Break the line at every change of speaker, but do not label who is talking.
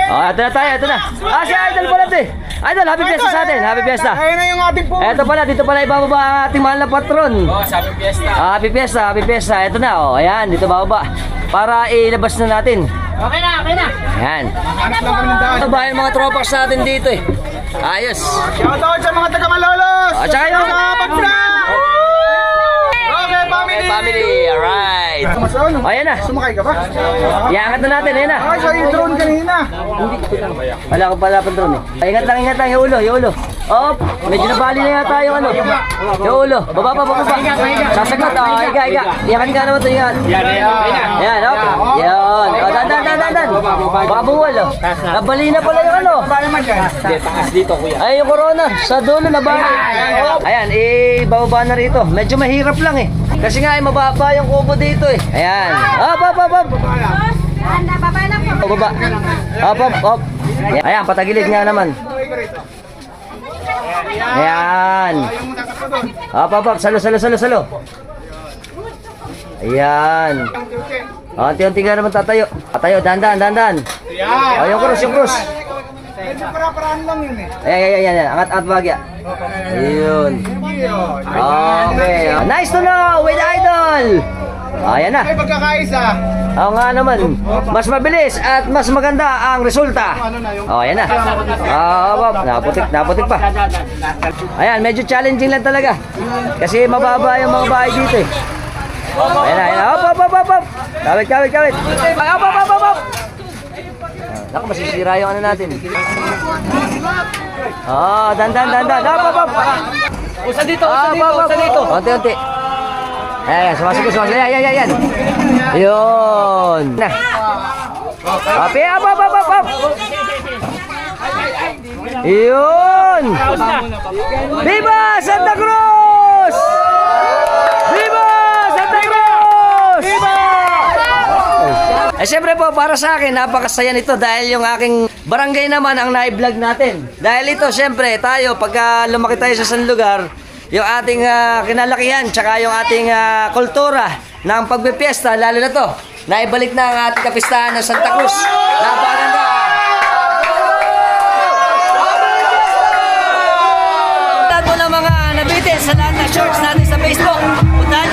Oh, ito na tayo, ito na. Ah, si Idol pala ito eh. Idol, happy fiesta sa atin, happy fiesta.
Ayun na yung ating po.
Ito pala, dito pala ibababa ang ating mahal na patron.
Oh, happy fiesta.
Ah, happy fiesta, happy fiesta. Ito na, oh, ayan, dito bababa. Para ilabas na natin.
Okay na, okay na.
Ayan.
Hanap lang kami ng daan.
Ito ba yung mga tropas natin dito eh. Ayos.
Shoutout sa mga taga Malolos.
Ah, tsaka yung...
Okay, family.
Family, alright.
Sumasano?
Oh, ayan na.
Sumakay ka ba?
Iangat na natin, ayan na.
Ay, sa yung drone kanina.
Wala ko pala pa drone eh. Ingat lang, yung ulo, yung ulo. Oh, medyo nabali na yata yung ano. Yung ulo. Baba pa. Sasagot, oh, higa. Iyakan ka naman ito, ingat. Ayan, oh. Yan. Oh, dan. Baka buwal, oh. Nabali na pala yung ano.
Dito, kuya.
Ay, yung corona. Sa dulo, nabali. Ayan, bababa na rito. Medyo mahirap lang eh. Kasi nga, mababa yung kubo dito eh. Ayan. Baba. Op. Ayan, patagilid nga naman. Ayan. Op. Salo. Ayan. Unti-unti nga naman tatayo. Tatayo, dandan. Oh, yung krus.
Medyo para-paraan lang yun eh.
Ayan. Angat bagya. Ayun. Okay. Nice to know with Idol. Ayan na.
Ay, pagkakaisa.
Oo nga naman. Mas mabilis at mas maganda ang resulta. Oh, ayan na. Naputik pa. Ayan, medyo challenging lang talaga. Kasi mababa yung mga bahay dito eh. Ayan na. Op. Kawit. Op. Naku, masisira yung ano natin. Oh, dandan. Op.
Usa dito.
Unti. Ayan, sumasagot. Ayan. Yun. Na. Api, up. Yun. Viva Santa Cruz! Viva Santa Cruz! Siyempre po, para sa akin, napakasaya nito dahil yung aking barangay naman ang na-vlog natin. Dahil ito, siyempre, tayo, pagka lumaki tayo sa isang lugar, yung ating kinalakihan, tsaka yung ating kultura ng pagpipiesta, lalo na to, naibalik na ang ating kapistahan ng Santa Cruz. Napakaganda! Lahat mo ng mga nabitin sa lahat ng shorts natin sa Facebook. Puntahan